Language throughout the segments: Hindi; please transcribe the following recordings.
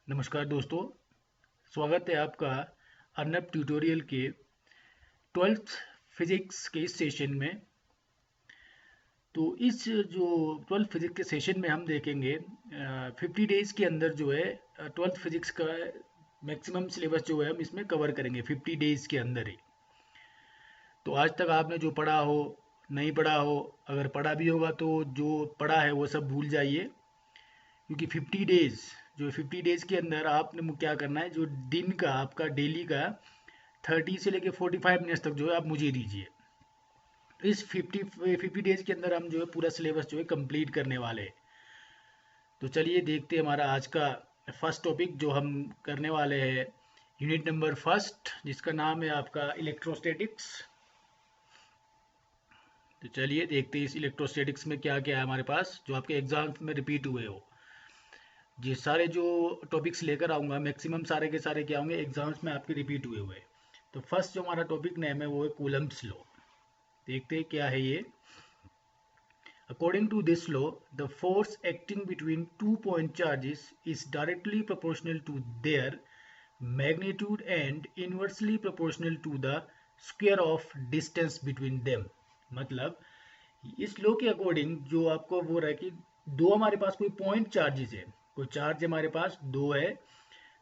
नमस्कार दोस्तों, स्वागत है आपका अर्नब ट्यूटोरियल के 12th फिजिक्स के इस सेशन में। तो इस जो 12th फिजिक्स के सेशन में हम देखेंगे 50 डेज़ के अंदर जो है 12th फिजिक्स का मैक्सिमम सिलेबस जो है हम इसमें कवर करेंगे 50 डेज़ के अंदर ही। तो आज तक आपने जो पढ़ा हो, नहीं पढ़ा हो, अगर पढ़ा भी होगा तो जो पढ़ा है वो सब भूल जाइए, क्योंकि 50 डेज़ जो 50 डेज़ के अंदर आपने क्या करना है, जो दिन का आपका डेली का 30 से लेके 45 मिनट्स तक जो है आप मुझे दीजिए। इस 50 डेज़ के अंदर हम जो है पूरा सिलेबस जो है कंप्लीट करने वाले हैं। तो चलिए देखते हैं हमारा आज का फर्स्ट टॉपिक जो हम करने वाले हैं, यूनिट नंबर फर्स्ट, जिसका नाम है आपका इलेक्ट्रोस्टैटिक्स। तो चलिए देखते हैं इस इलेक्ट्रोस्टैटिक्स में क्या क्या है हमारे पास, जो आपके एग्जाम में रिपीट हुए हो। ये सारे जो टॉपिक्स लेकर आऊँगा मैक्सिमम सारे के सारे क्या होंगे, एग्जाम्स में आपके रिपीट हुए हुए। तो फर्स्ट जो हमारा टॉपिक नेम है वो है कूलम्ब्स लॉ। देखते हैं क्या है ये। According to this law, the force acting between 2 point charges is directly proportional to their magnitude and inversely proportional to the square of distance between them. मतलब इस लॉ के अकॉर्डिंग जो आपको वो रहा है कि दो हमारे पास कोई पॉइंट चार्जेस है, कोई चार्ज हमारे पास दो है,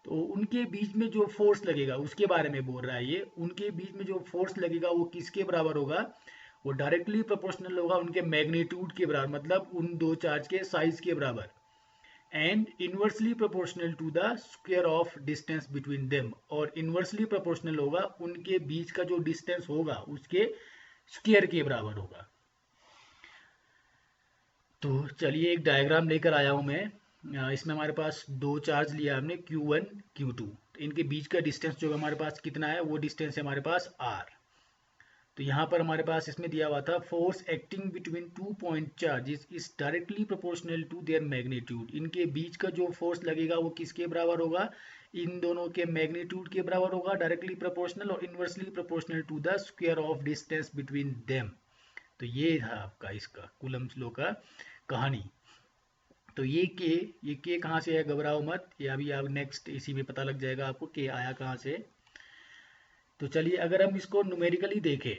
तो उनके बीच में जो फोर्स लगेगा उसके बारे में बोल रहा है ये। उनके बीच में जो फोर्स लगेगा वो किसके बराबर होगा, वो डायरेक्टली प्रोपोर्शनल होगा उनके मैग्नीट्यूड के बराबर, मतलब उन दो चार्ज के साइज के बराबर, and inversely proportional to the square of distance between them, और इनवर्सली प्रोपोर्शनल होगा उनके बीच का जो डिस्टेंस होगा उसके स्क्वायर के बराबर होगा। तो चलिए एक डायग्राम लेकर आया हूँ मैं। इसमें हमारे पास दो चार्ज लिया हमने Q1 Q2। तो इनके बीच का डिस्टेंस जो हमारे पास कितना है, वो डिस्टेंस है हमारे पास R। तो यहाँ पर हमारे पास इसमें दिया हुआ था force acting between 2 point charges is directly proportional to their magnitude. इनके बीच का जो फोर्स लगेगा वो किसके बराबर होगा, इन दोनों के मैग्नीट्यूड के बराबर होगा, डायरेक्टली प्रोपोर्शनल और inversely proportional to the square of distance between them. तो ये था आपका इसका कूलम्ब्स लॉ का कहानी। तो ये के कहाँ से है, घबराओ मत, ये अभी आप नेक्स्ट इसी में पता लग जाएगा आपको के आया कहाँ से। तो चलिए अगर हम इसको न्यूमेरिकली देखें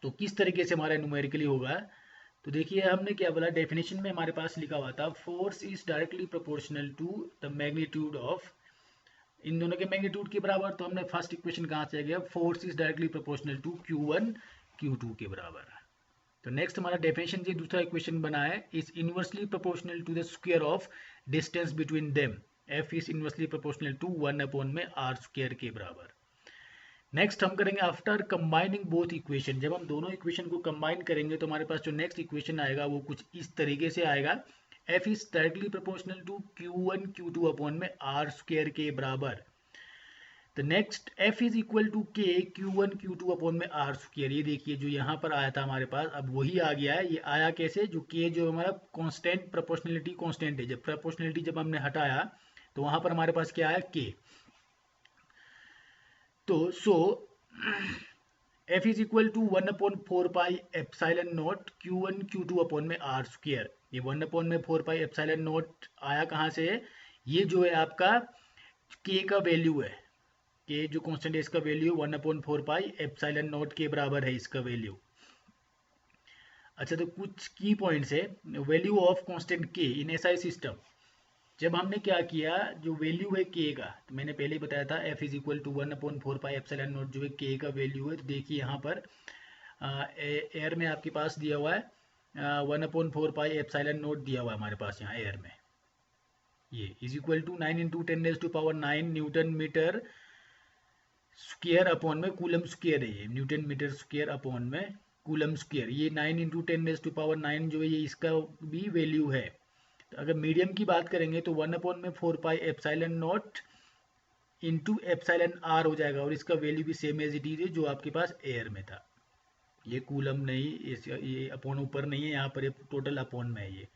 तो किस तरीके से हमारा न्यूमेरिकली होगा। तो देखिए हमने क्या बोला, डेफिनेशन में हमारे पास लिखा हुआ था force is directly proportional to the magnitude of, इन दोनों के मैग्नीट्यूड के बराबर। तो हमने फर्स्ट इक्वेशन कहाँ से आ गया, force is directly proportional to Q1 Q2 के बराबर। तो नेक्स्ट हमारा डेफिनेशन से दूसरा इक्वेशन बना है, is inversely proportional to the square of distance between them, F is inversely proportional to 1/r² के बराबर। नेक्स्ट हम करेंगे आफ्टर कंबाइनिंग बोथ इक्वेशन। जब हम दोनों इक्वेशन को कंबाइन करेंगे तो हमारे पास जो नेक्स्ट इक्वेशन आएगा वो कुछ इस तरीके से आएगा, F is directly proportional to Q1 Q2/r² के बराबर। तो next F is equal to k Q1 Q2/r²। ये देखिए जो यहाँ पर आया था हमारे पास अब वही आ गया है। ये आया कैसे, जो के जो हमारा कांस्टेंट प्रोपोर्शनलिटी कांस्टेंट है, जब प्रोपोर्शनलिटी जब हमने हटाया तो वहाँ पर हमारे पास क्या आया, के। तो so F is equal to 1/4πε0 Q1 Q2/r²। ये 1/4πε0 आया कहाँ से, ये जो है आपका के का वैल्यू है, के जो कांस्टेंट है इसका वैल्यू 1/4πε0 के बराबर है इसका वैल्यू। अच्छा तो कुछ की पॉइंट्स है, वैल्यू ऑफ कांस्टेंट के इन एसआई सिस्टम। जब हमने क्या किया, जो वैल्यू है के का, तो मैंने पहले ही बताया था एफ इज इक्वल टू 1/4πε0 जो है के का वैल्यू है। तो देखिए यहाँ पर एयर में आपके पास दिया हुआ है 1/4πε0 दिया हुआ है हमारे पास यहाँ एयर में। ये is equal to 9 × 10⁻⁹ newton metre square upon में कूलम स्क्वायर है, ये न्यूटन मीटर स्क्वायर अपॉन में कूलम स्क्वायर। ये 9 × 10⁻⁹ जो है ये इसका भी वैल्यू है। तो अगर मीडियम की बात करेंगे तो 1/4πε0 इंटू एप्साइलन आर हो जाएगा, और इसका वैल्यू भी सेम एज इट इज है जो आपके पास एयर में था। ये कूलम नहीं, ये अपॉन ऊपर नहीं है, यहाँ पर टोटल अपॉन में है ये।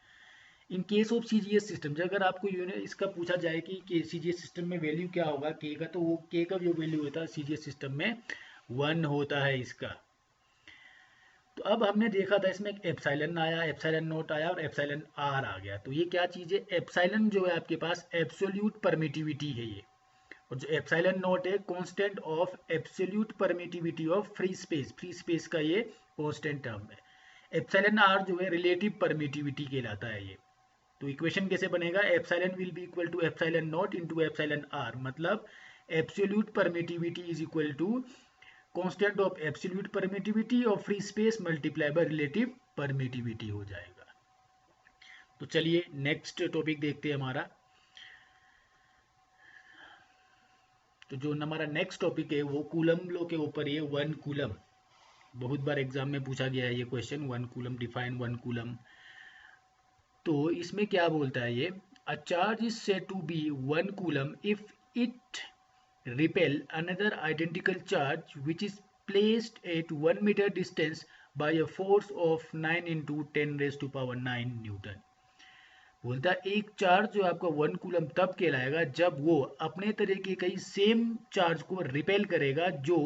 In case of CGS system, जब अगर आपको इसका पूछा जाए कि सीजीएस सिस्टम में वैल्यू क्या होगा के का, तो वो के का जो वैल्यू होता है सीजीएस सिस्टम में 1 होता है इसका। तो अब हमने देखा था इसमें एप्सिलॉन आया, एप्सिलॉन नोट आया और एप्सिलॉन आर आ गया। तो ये क्या चीज़ है, एप्सिलॉन जो है आपके पास एब्सोल्यूट परमिटिविटी है ये, और जो एप्सिलॉन नोट है constant of absolute permittivity of free space, free space का ये कांस्टेंट टर्म है। एप्सिलॉन आर जो है रिलेटिव परमिटिविटी कहलाता है ये। तो इक्वेशन कैसे बनेगा, epsilon will be equal to epsilon naught into epsilon r, मतलब absolute permittivity is equal to constant of absolute permittivity of free space multiply by relative permittivity हो जाएगा। तो चलिए नेक्स्ट टॉपिक देखते हैं हमारा। तो जो हमारा नेक्स्ट टॉपिक है वो कूलम लॉ के ऊपर है, 1 कूलम। बहुत बार एग्जाम में पूछा गया है ये क्वेश्चन, 1 कूलम, डिफाइन 1 कूलम। तो इसमें क्या बोलता है ये, a charge is said to be 1 coulomb if it repel another identical charge which is placed at 1 meter distance by a force of 9 into 10 raised to power 9 Newton. बोलता है एक चार्ज जो आपका 1 कूलम तब कहलाएगा जब वो अपने तरीके का ही सेम चार्ज को रिपेल करेगा जो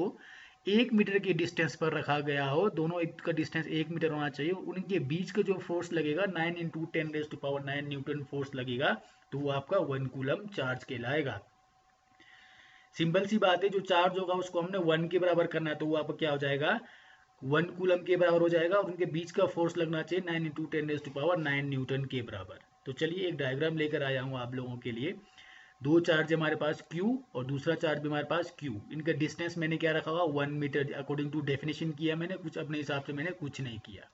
1 मीटर के डिस्टेंस पर रखा गया हो, दोनों एक का डिस्टेंस 1 मीटर होना चाहिए, उनके बीच का जो फोर्स लगेगा 9 into 10 raise to power 9 newton force लगेगा, तो वो आपका 1 कूलम चार्ज कहलाएगा। सिंपल सी बात है, जो चार्ज होगा उसको हमने 1 के बराबर करना है, तो वो आपका क्या हो जाएगा, 1 कूलम के बराबर हो जाएगा, और उनके बीच का फोर्स लगना चाहिए 9 into 10 raise to power 9 newton के बराबर। तो चलिए एक डायग्राम लेकर आया हूँ आप लोगों के लिए। दो चार्ज हमारे पास Q और दूसरा चार्ज भी हमारे पास Q, इनका डिस्टेंस मैंने क्या रखा हुआ 1 मीटर, अकॉर्डिंग टू डेफिनेशन किया मैंने, कुछ अपने हिसाब से मैंने कुछ नहीं किया।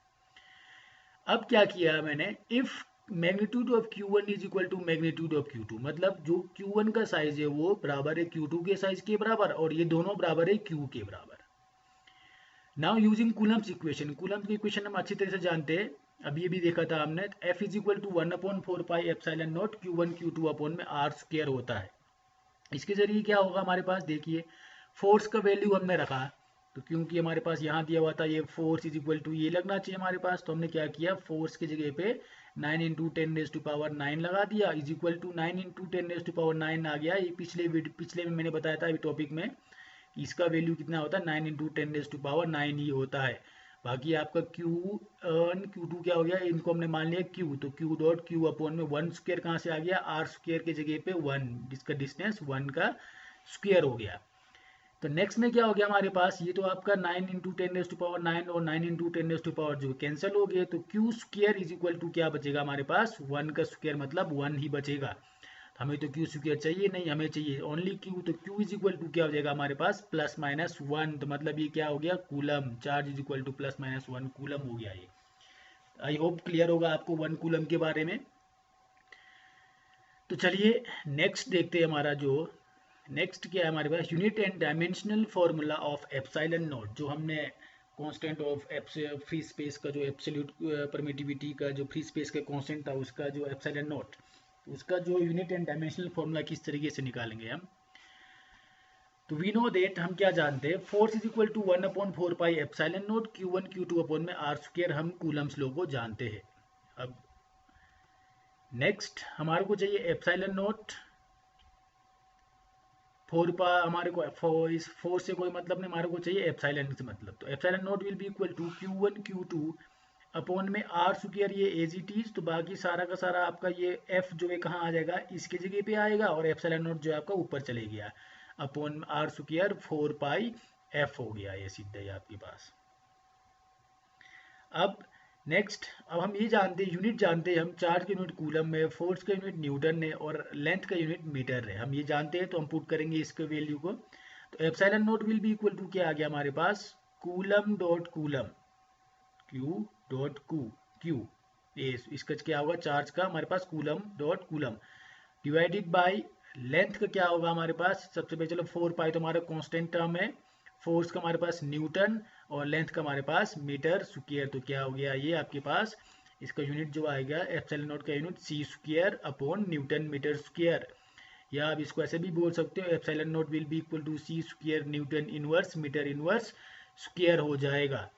अब क्या किया मैंने, if magnitude of Q1 is equal to magnitude of Q2, मतलब जो Q1 का साइज है वो बराबर है Q2 के साइज के बराबर, और ये दोनों बराबर है Q के बराबर। Now using Coulomb's equation, Coulomb's की इक्वेशन हम अच्छी तरह से जानते हैं, अभी ये भी देखा था हमने, F is equal to 1/4 pi epsilon naught Q1 Q2 upon में R स्क्वायर होता है। इसके जरिए क्या होगा हमारे पास, देखिए फोर्स का वैल्यू हमने रखा, तो क्योंकि हमारे पास यहाँ दिया हुआ था ये फोर्स इज इक्वल टू ये लगना चाहिए हमारे पास, तो हमने क्या किया, फोर्स की जगह पे 9 इंटू 10 रेज टू पावर 9 लगा दिया, is equal to 9 into 10 raise to power 9 आ गया। ये पिछले में मैंने बताया था टॉपिक में, इसका वैल्यू कितना होता है, 9 इंटू 10 रेज टू पावर 9 ही होता है। बाकी आपका Q1 Q2 क्या हो गया, इनको हमने मान लिया Q, तो Q डॉट Q अपॉन में 1 स्क्वायर कहाँ से आ गया, R स्क्वायर के जगह पे 1, जिसका डिस्टेंस 1 का स्क्वायर हो गया। तो नेक्स्ट में क्या हो गया हमारे पास, ये तो आपका 9 इंटू 10 रेज टू पावर 9 और 9 इंटू 10 रेज टू पावर जो कैंसिल हो गए, तो Q square is equal to क्या बचेगा हमारे पास, 1 का स्क्वायर मतलब 1 ही बचेगा। हमें तो Q स्क्वायर चाहिए नहीं, हमें चाहिए ओनली Q, तो Q इज इक्वल टू क्या हो जाएगा हमारे पास, प्लस माइनस 1, तो मतलब ये क्या हो गया, coulomb, charge is equal two plus minus 1 coulomb हो गया ये। आई होप क्लियर होगा आपको 1 कूलम के बारे में। तो चलिए नेक्स्ट देखते हैं, हमारा जो नेक्स्ट क्या है हमारे पास, unit and dimensional formula of epsilon naught, जो हमने कांस्टेंट ऑफ फ्री स्पेस का जो एब्सोल्यूट परमिटिविटी का जो फ्री स्पेस का कांस्टेंट था उसका जो एप्सिलॉन नॉट, उसका जो यूनिट एंड डायमेंशनल फॉर्मूला किस तरीके से निकालेंगे हम। तो वी नो दैट, हम क्या जानते हैं, force is equal to 1/4 pi epsilon naught Q1 Q2 upon में R स्क्वायर, हम कूलम्स लॉ को जानते हैं। अब नेक्स्ट हमारे को चाहिए एप्सिलॉन नॉट, हमारे को इस फोर्स से कोई मतलब नहीं, हमारे को चाहिए एप्सिलॉन से मतलब, तो epsilon naught will be equal to Q1 Q2 upon में R स्क्वायर, ये एज इट इज, तो बाकी सारा का सारा आपका ये F जो है कहाँ आ जाएगा, इसके जगह पे आएगा, और एप्सिलॉन नॉट जो है आपका ऊपर चले गया, अपॉन R स्क्वायर 4 पाई F हो गया ये सीधा ही आपके पास। अब नेक्स्ट, अब हम ये जानते हैं, यूनिट जानते हैं हम, चार्ज का यूनिट कूलम है, फोर्स का यूनिट न्यूटन है, और लेंथ का यूनिट मीटर है, हम ये जानते हैं, तो हम पुट करेंगे इसके वैल्यू को। तो epsilon naught will be equal to क्या आ गया हमारे पास, कूलम डॉट कूलम, Q डॉट Q, ये इसका क्या होगा, चार्ज का हमारे पास coulomb dot coulomb, divided by length का क्या होगा हमारे पास, सबसे पहले चलो 4 पाई तो हमारा कांस्टेंट टर्म है, फोर्स का हमारे पास न्यूटन, और लेंथ का हमारे पास मीटर स्क्वायर, तो क्या हो गया ये आपके पास, इसका यूनिट जो आएगा एप्सिलॉन नॉट का unit C square upon newton metre square, या आप इसको ऐसे भी बोल सकते हो, epsilon naught will be equal to C square newton inverse metre inverse square हो जाएगा।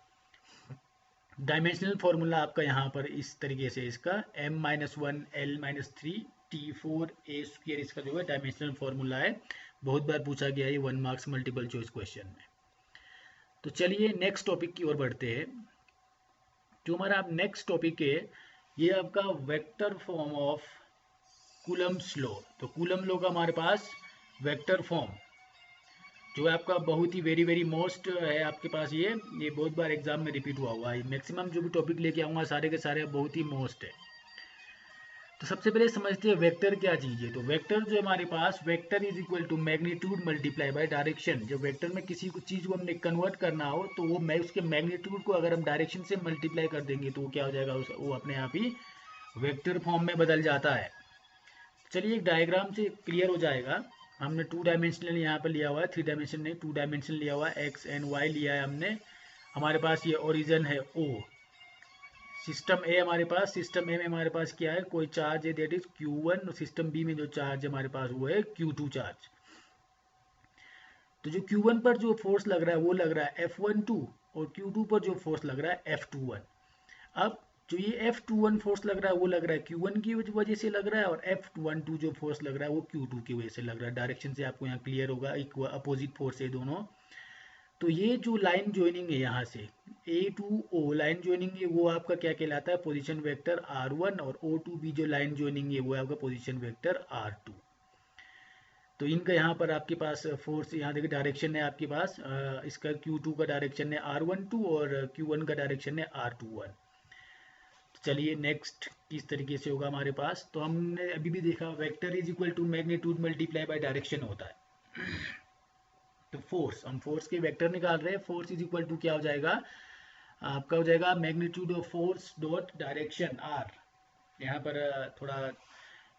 डायमेंशनल फॉर्मूला आपका यहाँ पर इस तरीके से, इसका m-1 l-3 T4 a square, इसका जो है डायमेंशनल फॉर्मूला है, बहुत बार पूछा गया है 1 मार्क्स मल्टीपल चॉइस क्वेश्चन में। तो चलिए नेक्स्ट टॉपिक की ओर बढ़ते हैं। जो हमारा अब नेक्स्ट टॉपिक है ये आपका vector form of Coulomb's law. तो कूलम्ब लॉ का हमारे पास वेक्टर फॉर्म जो है आपका बहुत ही वेरी वेरी मोस्ट है आपके पास, ये बहुत बार एग्जाम में रिपीट हुआ है। मैक्सिमम जो भी टॉपिक लेके आऊँगा सारे के सारे बहुत ही मोस्ट है। तो सबसे पहले समझते हैं वेक्टर क्या चीज़ है। तो वेक्टर जो हमारे पास, vector is equal to magnitude multiply by direction. जब वेक्टर में किसी को चीज़ को हमने कन्वर्ट करना हो तो वो उसके मैग्नीट्यूड को अगर हम डायरेक्शन से मल्टीप्लाई कर देंगे तो वो क्या हो जाएगा, वो अपने आप ही वेक्टर फॉर्म में बदल जाता है। चलिए एक डायग्राम से क्लियर हो जाएगा। हमने 2 डायमेंशनल यहाँ पर लिया हुआ है, 3 डायमेंशन नहीं 2 डायमेंशन लिया हुआ है, एक्स एंड वाई लिया है हमने। हमारे पास ये ओरिजिन है ओ, सिस्टम ए हमारे पास, सिस्टम ए में हमारे पास क्या है, कोई चार्ज है दैट इज Q1, और सिस्टम बी में जो चार्ज है हमारे पास वो है Q2 चार्ज। तो जो Q1 पर जो फोर्स लग रहा है वो लग रहा है F12 और Q2 पर जो फोर्स लग रहा है F21। अब जो ये F21 फोर्स लग रहा है वो लग रहा है Q1 की वजह से लग रहा है, और F12 जो फोर्स लग रहा है वो Q2 की वजह से लग रहा है। डायरेक्शन से आपको यहाँ क्लियर होगा, एक अपोजिट फोर्स है दोनों। तो ये जो लाइन ज्वाइनिंग है यहाँ से A to O line joining है वो आपका क्या कहलाता है, पोजीशन वेक्टर R1, और O टू B जो लाइन ज्वाइनिंग है वो आपका पोजीशन वेक्टर R2। तो इनका यहाँ पर आपके पास फोर्स, यहाँ देखिए डायरेक्शन है आपके पास, इसका Q2 का डायरेक्शन है R12 और Q1 का डायरेक्शन है R21। चलिए नेक्स्ट किस तरीके से होगा हमारे पास। तो हमने अभी भी देखा vector is equal to magnitude multiply by direction होता है। तो फोर्स, हम फोर्स के वेक्टर निकाल रहे हैं, फोर्स इज इक्वल टू क्या हो जाएगा आपका, हो जाएगा magnitude of force dot direction R. यहाँ पर थोड़ा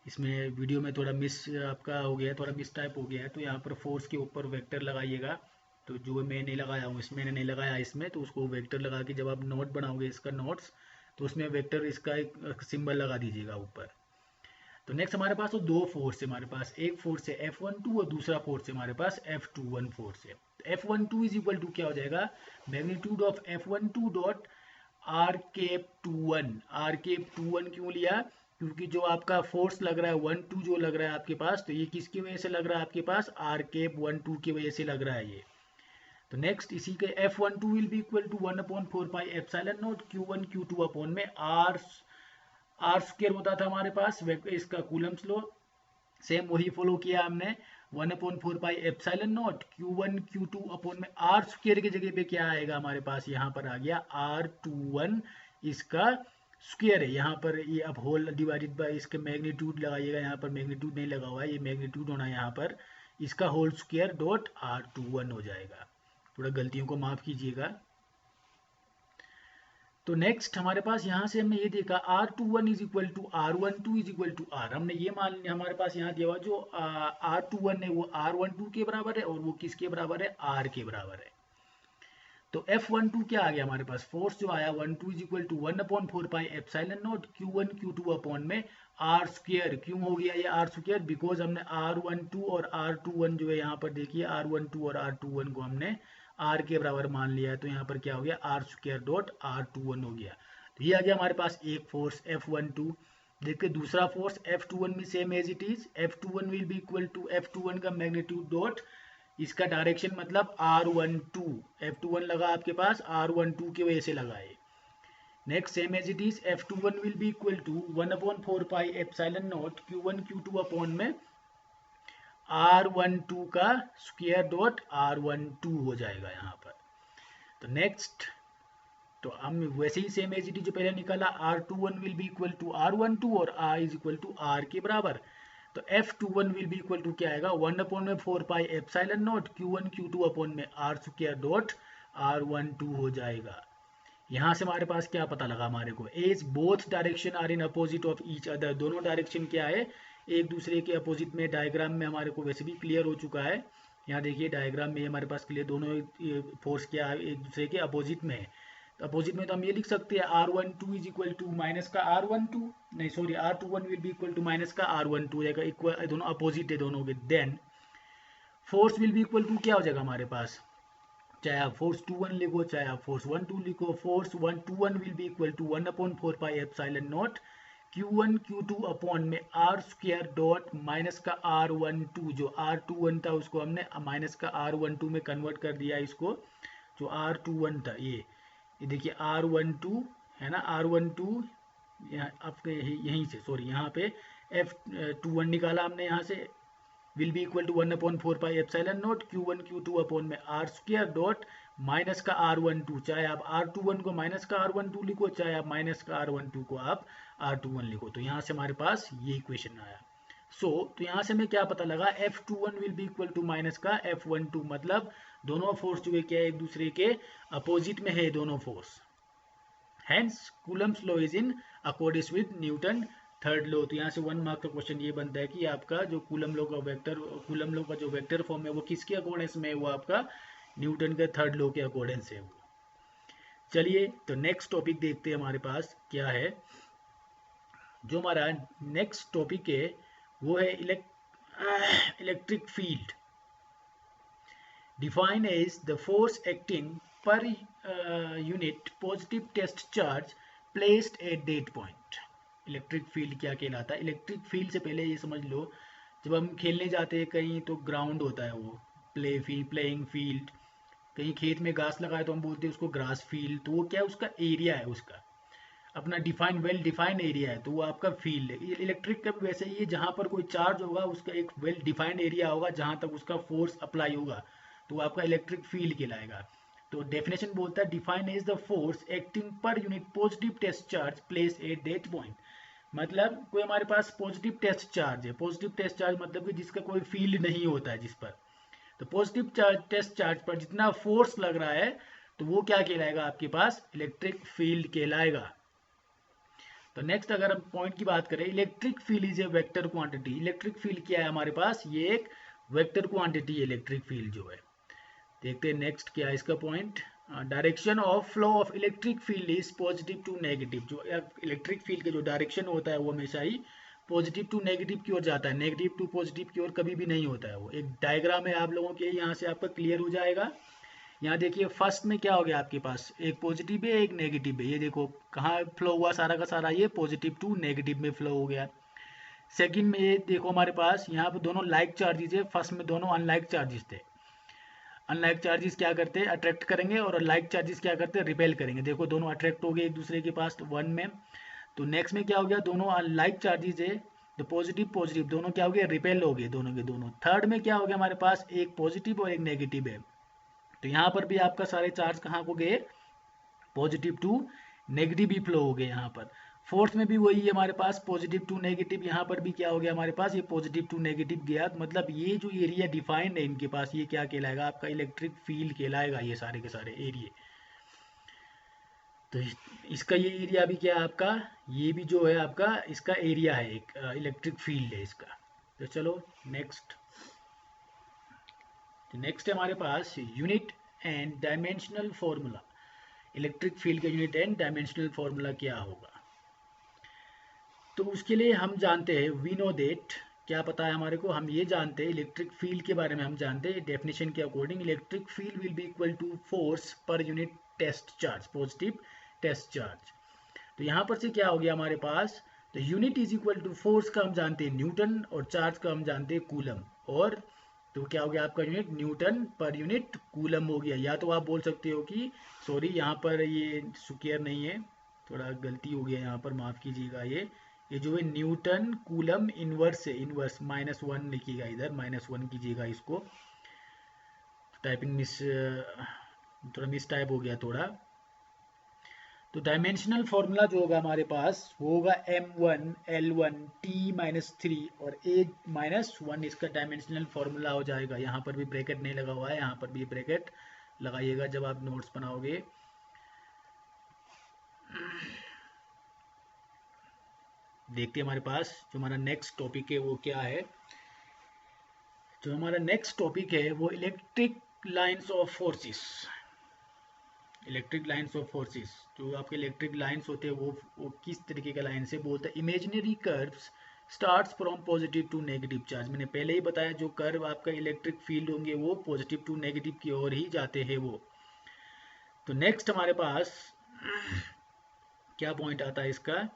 इसमें वीडियो में थोड़ा मिस आपका हो गया, थोड़ा मिस टाइप हो गया है, तो यहाँ पर फोर्स के ऊपर वेक्टर लगाइएगा। तो जो मैं नहीं लगाया हूँ इसमें, मैंने नहीं लगाया इसमें, तो उसको वेक्टर लगा के जब आप नोट बनाओगे इसका नोट्स, तो उसमें वेक्टर इसका एक सिंबल लगा दीजिएगा ऊपर। तो नेक्स्ट हमारे पास तो 2 फोर्स है हमारे पास, एक फोर्स है F12 और दूसरा फोर्स है हमारे पास F21 फोर्स है। तो F12 इज इक्वल टू क्या हो जाएगा, magnitude of F12 dot R-21। R-21 क्यों लिया, क्योंकि जो आपका फोर्स लग रहा है 1-2 जो लग रहा है आपके पास, तो ये किसकी वजह से लग रहा है आपके पास, R-12 की वजह से लग रहा है ये। तो नेक्स्ट इसी के F12 will be equal to 1/4 pi epsilon naught Q1 Q2 upon में आर स्क्वायर होता था हमारे पास इसका कूलम्ब्स लॉ, सेम वही फॉलो किया हमने। 1/4 pi epsilon naught Q1 Q2 upon में आर स्क्वायर की जगह पे क्या आएगा हमारे पास, यहाँ पर आ गया R21 इसका स्क्वायर है। यहाँ पर ये अब होल डिवाइडेड बाय इसके मैग्नीट्यूड लगाइएगा, यहाँ पर मैग्नीट्यूड नहीं लगा हुआ है, ये मैग्नीट्यूड होना है यहाँ पर इसका होल स्क्वायर डॉट R21 हो जाएगा। थोड़ा गलतियों को माफ कीजिएगा। तो नेक्स्ट हमारे पास यहाँ से हमने ये देखा R21 is equal to R12 is equal to R, हमने ये मान लिया हमारे पास यहाँ दिया हुआ जो R21 है वो R12 के बराबर है, और वो किसके बराबर है, R के बराबर है। तो F12 क्या आ गया हमारे पास, फोर्स जो आया 12 is equal to 1/4 pi epsilon naught Q1 Q2 upon में R स्क्वायर। क्यों हो गया ये R स्क्वायर, बिकॉज हमने R12 और R21 जो है यहाँ पर देखिए R12 और R21 को हमने R के बराबर मान लिया है, तो यहाँ पर क्या हो गया R स्क्वायर डॉट R21 हो गया। तो ये आ गया हमारे पास एक फोर्स F12। देखिए दूसरा फोर्स F21 में same as it is, F21 will be equal to F21 का मैग्नीट्यूड डॉट इसका डायरेक्शन मतलब R12, F21 लगा आपके पास R12 की वजह से लगा है। Next same as it is F21 will be equal to 1/4 pi epsilon naught Q1 Q2 upon में R12 का स्क्वायर डॉट R12 हो जाएगा यहाँ पर। तो नेक्स्ट तो हम वैसे ही सेम एज इट इज जो पहले निकाला R21 will be equal to R12 और R is equal to R के बराबर। तो F21 will be equal to क्या आएगा, 1/4 pi epsilon naught Q1 Q2 upon में R स्क्वायर डॉट R12 हो जाएगा। यहाँ से हमारे पास क्या पता लगा हमारे को, as both direction are in opposite of each other, दोनों डायरेक्शन क्या है एक दूसरे के अपोजिट में। डायग्राम में हमारे को वैसे भी क्लियर हो चुका है, यहाँ देखिए डायग्राम में हमारे पास क्लियर दोनों फोर्स क्या है एक दूसरे के अपोजिट में है। तो अपोजिट में तो हम ये लिख सकते हैं R12 is equal to minus का R12, नहीं sorry R21 will be equal to minus का R12 जाएगा, इक्वल दोनों अपोजिट है दोनों के। Then force will be equal to क्या हो जाएगा हमारे पास, चाहे आप फोर्स 21 लिखो चाहे आप फोर्स 12 लिखो, force 21 will be equal to 1/4 pi epsilon naught Q1 Q2 upon में R स्क्वायर डॉट माइनस का R12, जो R21 था उसको हमने माइनस का R12 में कन्वर्ट कर दिया, इसको जो R21 था ये देखिए R12 है ना, R12 यहाँ आपके यहीं से, सॉरी यहाँ पे F21 निकाला हमने यहाँ से, will be equal to 1/4 pi epsilon naught Q1 Q2 upon में R स्क्वायर डॉट माइनस का R12, चाहे आप R21 को माइनस का R12 लिखो, चाहे आप माइनस का R12 को आप R21 लिखो। तो यहाँ से हमारे पास ये इक्वेशन आया। तो यहाँ से हमें क्या पता लगा, F21 will be equal to minus का F12, मतलब दोनों फोर्स जो है क्या एक दूसरे के अपोजिट में है दोनों force. Hence Coulomb's law is in accordance with Newton third law. तो यहाँ से 1 मार्क का क्वेश्चन ये बनता है कि आपका जो कूलम लॉ का जो वेक्टर फॉर्म है वो किसके अकॉर्डेंस में है, वो आपका न्यूटन के थर्ड लॉ के अकॉर्डेंस है वो। चलिए तो नेक्स्ट टॉपिक देखते हैं हमारे पास क्या है। जो हमारा नेक्स्ट टॉपिक है वो है electric field. Define as the force acting per unit positive test charge placed at that point. Electric field क्या कहलाता है? इलेक्ट्रिक फील्ड से पहले ये समझ लो, जब हम खेलने जाते हैं कहीं तो ग्राउंड होता है वो प्लेइंग फील्ड, कहीं खेत में घास लगाए तो हम बोलते हैं उसको ग्रास फील्ड। तो वो क्या है, उसका एरिया है, उसका अपना वेल डिफाइंड एरिया है, तो वो आपका फील्ड है। इलेक्ट्रिक का वैसे ही जहाँ पर कोई चार्ज होगा उसका एक वेल डिफाइंड एरिया होगा जहाँ तक उसका फोर्स अप्लाई होगा, तो वो आपका इलेक्ट्रिक फील्ड कहलाएगा। तो डेफिनेशन बोलता है define is the force acting per unit positive test charge place at that point. मतलब कोई हमारे पास पॉजिटिव टेस्ट चार्ज है, पॉजिटिव टेस्ट चार्ज मतलब कि जिसका कोई फील्ड नहीं होता है जिस पर, तो पॉजिटिव टेस्ट चार्ज पर जितना फोर्स लग रहा है तो वो क्या कहलाएगा, आपके पास इलेक्ट्रिक फील्ड कहलाएगा। तो नेक्स्ट अगर हम पॉइंट की बात करें, electric field is a vector quantity. Electric field क्या है हमारे पास, ये एक वेक्टर क्वांटिटी है इलेक्ट्रिक फील्ड जो है। देखते हैं नेक्स्ट क्या है इसका point. Direction of flow of electric field is positive to negative. जो इलेक्ट्रिक फील्ड का जो डायरेक्शन होता है वो हमेशा ही पॉजिटिव टू नेगेटिव की ओर जाता है, नेगेटिव टू पॉजिटिव की ओर कभी भी नहीं होता है। वो एक डायग्राम है आप लोगों के, यहाँ से आपका क्लियर हो जाएगा। यहाँ देखिए फर्स्ट में क्या हो गया, आपके पास एक पॉजिटिव है एक नेगेटिव है। ये देखो कहाँ फ्लो हुआ सारा का सारा, ये पॉजिटिव टू नेगेटिव में फ्लो हो गया। सेकंड में ये देखो हमारे पास यहाँ पे दोनों लाइक चार्जेस है, फर्स्ट में दोनों अनलाइक चार्जेस थे। अनलाइक चार्जेस क्या करते हैं, अट्रैक्ट करेंगे, और लाइक चार्जेस क्या करते हैं, रिपेल करेंगे। देखो दोनों अट्रैक्ट हो गए एक दूसरे के पास वन में। तो नेक्स्ट में क्या हो गया, दोनों अनलाइक चार्जेस है तो पॉजिटिव पॉजिटिव दोनों क्या हो गया, रिपेल हो गए दोनों के दोनों। थर्ड में क्या हो गया, हमारे पास एक पॉजिटिव और एक नेगेटिव है, तो यहाँ पर भी आपका सारे चार्ज कहाँ को गए, पॉजिटिव टू नेगेटिव भी फ्लो हो गए यहाँ पर। फोर्थ में भी वही है हमारे पास पॉजिटिव टू नेगेटिव, यहाँ पर भी क्या हो गया हमारे पास, ये पॉजिटिव टू नेगेटिव गया। मतलब ये जो एरिया डिफाइंड है इनके पास, ये क्या कहलाएगा, आपका इलेक्ट्रिक फील्ड कहलाएगा, ये सारे के सारे एरिया। तो इसका ये एरिया भी क्या है आपका, ये भी जो है आपका इसका एरिया है, एक इलेक्ट्रिक फील्ड है इसका। तो चलो नेक्स्ट है हमारे पास unit and dimensional formula. Electric field का यूनिट एंड डायमेंशनल फॉर्मूला क्या होगा, तो उसके लिए हम जानते हैं, वी नो दैट, क्या पता है हमारे को, हम ये जानते हैं इलेक्ट्रिक फील्ड के बारे में हम जानते हैं डेफिनेशन के according, electric field will be equal to force per unit test charge, positive test charge. तो यहाँ पर से क्या हो गया हमारे पास, तो unit is equal to force का हम जानते हैं न्यूटन और चार्ज का हम जानते हैं कूलम, और तो क्या हो गया आपका unit Newton per unit coulomb हो गया। या तो आप बोल सकते हो कि सॉरी यहाँ पर ये स्क्वायर नहीं है, थोड़ा गलती हो गया यहाँ पर, माफ़ कीजिएगा। ये जो है न्यूटन कूलम इनवर्स है, इनवर्स -1 लिखिएगा, इधर -1 कीजिएगा इसको, टाइपिंग थोड़ा मिस टाइप हो गया थोड़ा। तो डायमेंशनल फॉर्मूला जो होगा हमारे पास वो होगा m1 l1 t-3 और a-1, इसका डायमेंशनल फॉर्मूला हो जाएगा। यहाँ पर भी ब्रैकेट नहीं लगा हुआ है, यहाँ पर भी ब्रैकेट लगाइएगा जब आप नोट्स बनाओगे। देखते हैं हमारे पास जो हमारा नेक्स्ट टॉपिक है वो क्या है। जो हमारा नेक्स्ट टॉपिक है वो electric lines of forces. Electric lines of forces, जो आपके इलेक्ट्रिक लाइंस होते हैं वो किस तरीके का लाइन से बोलते हैं, imaginary curves starts from positive to negative charge. मैंने पहले ही बताया जो कर्व आपका इलेक्ट्रिक फील्ड होंगे वो पॉजिटिव टू नेगेटिव की ओर ही जाते हैं वो। तो नेक्स्ट हमारे पास क्या पॉइंट आता है इसका,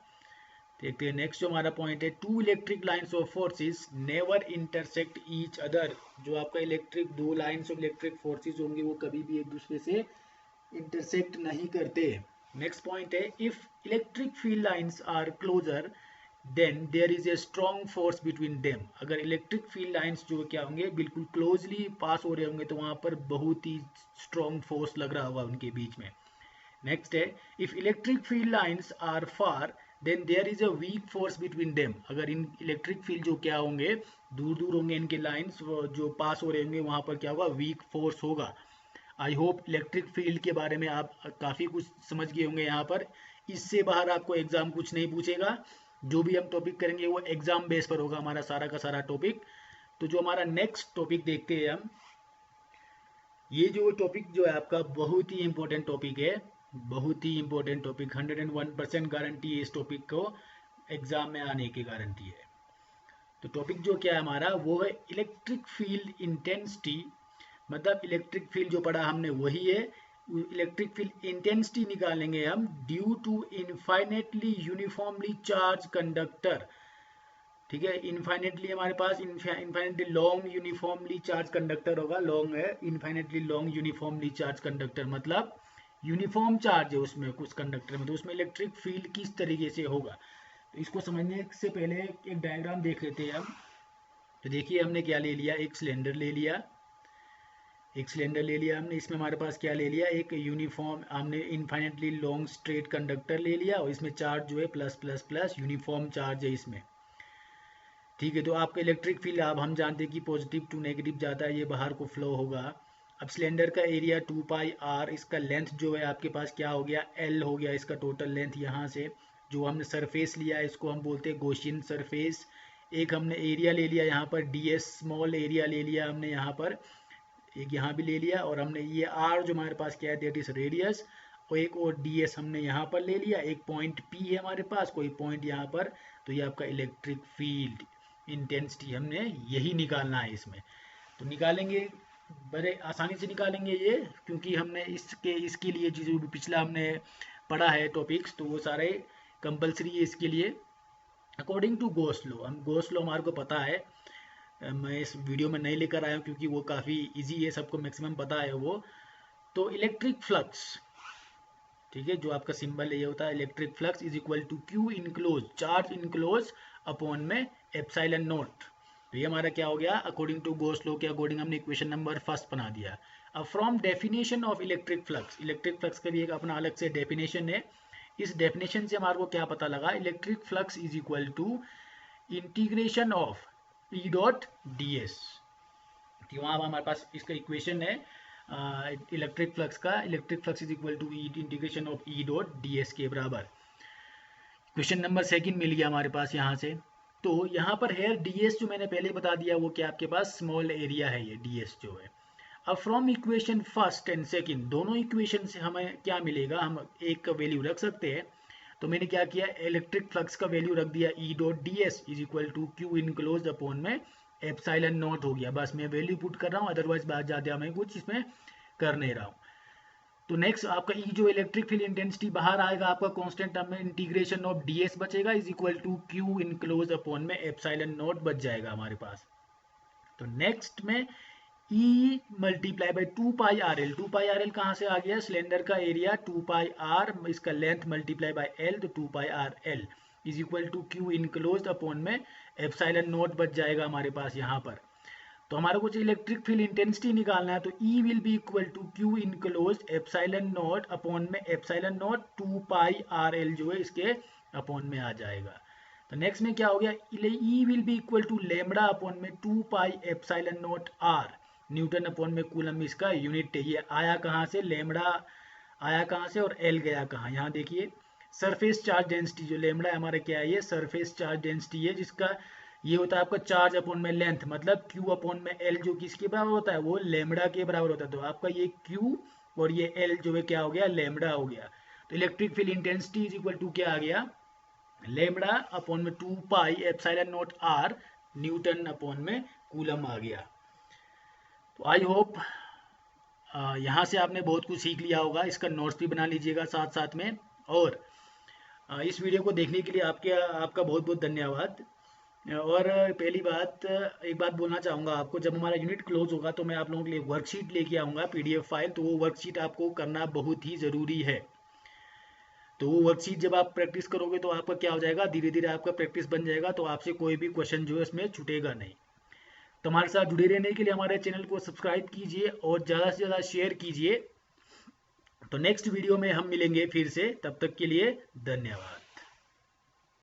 देखते हैं। नेक्स्ट जो हमारा पॉइंट है, two electric lines of forces never intersect each other. जो आपका इलेक्ट्रिक दो लाइंस ऑफ इलेक्ट्रिक फोर्सेस होंगे वो कभी भी एक दूसरे से इंटरसेक्ट नहीं करते। नेक्स्ट पॉइंट है, if electric field lines are closer then there is a strong force between them. अगर इलेक्ट्रिक फील्ड लाइंस जो क्या होंगे बिल्कुल क्लोजली पास हो रहे होंगे तो वहां पर बहुत ही स्ट्रॉन्ग फोर्स लग रहा होगा उनके बीच में। नेक्स्ट है, if electric field lines are far then there is a weak force between them. अगर इन इलेक्ट्रिक फील्ड जो क्या होंगे दूर दूर होंगे इनके लाइंस जो पास हो रहे होंगे वहां पर क्या होगा, वीक फोर्स होगा। आई होप इलेक्ट्रिक फील्ड के बारे में आप काफ़ी कुछ समझ गए होंगे यहाँ पर। इससे बाहर आपको एग्जाम कुछ नहीं पूछेगा, जो भी हम टॉपिक करेंगे वो एग्जाम बेस पर होगा हमारा सारा का सारा टॉपिक। तो जो हमारा नेक्स्ट टॉपिक देखते हैं हम, ये जो टॉपिक जो है आपका बहुत ही इंपॉर्टेंट टॉपिक है, बहुत ही इंपॉर्टेंट टॉपिक, 101% गारंटी है इस टॉपिक को एग्जाम में आने की गारंटी है। तो टॉपिक जो क्या है हमारा वो है इलेक्ट्रिक फील्ड इंटेंसिटी। मतलब इलेक्ट्रिक फील्ड जो पढ़ा हमने वही है, इलेक्ट्रिक फील्ड इंटेंसिटी निकालेंगे हम due to infinitely uniformly charge conductor. ठीक है, इनफाइनेटली हमारे पास infinitely long uniformly charge conductor होगा, लॉन्ग है, infinitely long uniformly charge conductor मतलब यूनिफॉर्म चार्ज है उसमें कुछ कंडक्टर में, तो उसमें इलेक्ट्रिक फील्ड किस तरीके से होगा। तो इसको समझने से पहले एक डायग्राम देख लेते हैं हम। तो देखिए हमने क्या ले लिया, एक सिलेंडर ले लिया, एक सिलेंडर ले लिया हमने, इसमें हमारे पास क्या ले लिया, एक यूनिफॉर्म हमने इनफाइनेटली लॉन्ग स्ट्रेट कंडक्टर ले लिया और इसमें चार्ज जो है plus plus plus uniform charge है इसमें। ठीक है, तो आपका इलेक्ट्रिक फील्ड अब हम जानते हैं कि पॉजिटिव टू नेगेटिव जाता है, ये बाहर को फ्लो होगा। अब सिलेंडर का एरिया 2 पाई आर, इसका लेंथ जो है आपके पास क्या हो गया, एल हो गया इसका टोटल लेंथ। यहाँ से जो हमने सरफेस लिया है इसको हम बोलते हैं गॉसियन सरफेस। एक हमने एरिया ले लिया यहाँ पर ds, स्मॉल एरिया ले लिया हमने यहाँ पर, एक यहाँ भी ले लिया, और हमने ये r जो हमारे पास क्या है दैट इज रेडियस, और एक और ds हमने यहाँ पर ले लिया, एक पॉइंट p है हमारे पास, कोई पॉइंट यहाँ पर। तो ये आपका इलेक्ट्रिक फील्ड इंटेंसिटी हमने यही निकालना है इसमें। तो निकालेंगे, बड़े आसानी से निकालेंगे ये, क्योंकि हमने इसके लिए जो भी पिछला हमने पढ़ा है टॉपिक्स तो वो सारे कंपलसरी है इसके लिए। अकॉर्डिंग टू गॉस लॉ, हम गॉस लॉ हमारे को पता है, मैं इस वीडियो में नहीं लेकर आया हूँ क्योंकि वो काफ़ी इजी है, सबको मैक्सिमम पता है वो। तो इलेक्ट्रिक फ्लक्स, ठीक है, जो आपका सिंबल है ये होता है electric flux is equal to Q enclose, charge enclose upon में एप्सिलॉन नॉट। तो ये हमारा क्या हो गया, अकॉर्डिंग टू गॉस लॉ के अकॉर्डिंग हमने इक्वेशन नंबर फर्स्ट बना दिया। अब from definition of electric flux, electric flux का भी एक अपना अलग से डेफिनेशन है। इस डेफिनेशन से हमारे को क्या पता लगा, electric flux is equal to integration of E dot D S. वहाँ हमारे पास इसका इक्वेशन है इलेक्ट्रिक फ्लक्स का, electric flux is equal to integration of E dot D S के बराबर। क्वेश्चन नंबर सेकंड मिल गया हमारे पास यहाँ से। तो यहाँ पर है ds जो मैंने पहले बता दिया वो क्या आपके पास स्मॉल एरिया है ये ds जो है। अब from equation first and second, दोनों इक्वेशन से हमें क्या मिलेगा, हम एक का वैल्यू रख सकते हैं। तो मैंने क्या किया, इलेक्ट्रिक फ्लक्स का वैल्यू रख दिया E dot D S is equal to Q enclose upon में एप्सिलॉन नॉट हो गया, बस मैं वैल्यू पुट कर रहा हूँ, अदरवाइज बात ज़्यादा मैं कुछ इसमें कर नहीं रहा हूँ। तो नेक्स्ट आपका ई जो इलेक्ट्रिक फील्ड इंटेंसिटी बाहर आएगा आपका कांस्टेंट टर्म में, इंटीग्रेशन ऑफ ds बचेगा is equal to Q enclose upon में एप्सिलॉन नॉट बच जाएगा हमारे पास। तो नेक्स्ट में E multiply by 2 pi r l, 2 pi r l कहाँ से आ गया, सिलेंडर का एरिया 2 पाई आर, इसका लेंथ मल्टीप्लाई बाई एल, तो 2 pi r l is equal to Q enclose upon में एप्सिलॉन नॉट बच जाएगा हमारे पास यहाँ पर। तो हमारे को इलेक्ट्रिक फील्ड इंटेंसिटी निकालना है, तो E will be equal to Q enclose epsilon naught upon में epsilon naught 2 pi r l जो है इसके अपॉन में आ जाएगा। तो नेक्स्ट में क्या हो गया, E will be equal to lambda upon में 2 pi epsilon naught R, newton upon में कूलम इसका यूनिट है। ये आया कहाँ से, लेमडा आया कहाँ से और एल गया कहाँ, यहाँ देखिए सरफेस चार्ज डेंसिटी जो लेमडा हमारा क्या है, ये सरफेस चार्ज डेंसिटी है, जिसका ये होता है आपका चार्ज अपॉन में लेंथ, मतलब Q अपॉन में L जो किसके बराबर होता है, वो लेमडा के बराबर होता है। तो आपका ये Q और ये L जो है क्या हो गया, लेमडा हो गया। तो electric field intensity is equal to क्या आ गया, लेमडा अपॉन में 2 pi epsilon naught R newton upon में कूलम आ गया। तो आई होप यहाँ से आपने बहुत कुछ सीख लिया होगा, इसका नोट्स भी बना लीजिएगा साथ साथ में। और इस वीडियो को देखने के लिए आपका बहुत बहुत धन्यवाद। और पहली बात, एक बात बोलना चाहूँगा आपको, जब हमारा यूनिट क्लोज होगा तो मैं आप लोगों के लिए वर्कशीट लेके आऊँगा PDF फाइल, तो वो वर्कशीट आपको करना बहुत ही ज़रूरी है। तो वो वर्कशीट जब आप प्रैक्टिस करोगे तो आपका क्या हो जाएगा, धीरे धीरे आपका प्रैक्टिस बन जाएगा, तो आपसे कोई भी क्वेश्चन जो है इसमें छूटेगा नहीं। तो हमारे साथ जुड़े रहने के लिए हमारे चैनल को सब्सक्राइब कीजिए और ज़्यादा से ज़्यादा शेयर कीजिए। तो नेक्स्ट वीडियो में हम मिलेंगे फिर से, तब तक के लिए धन्यवाद।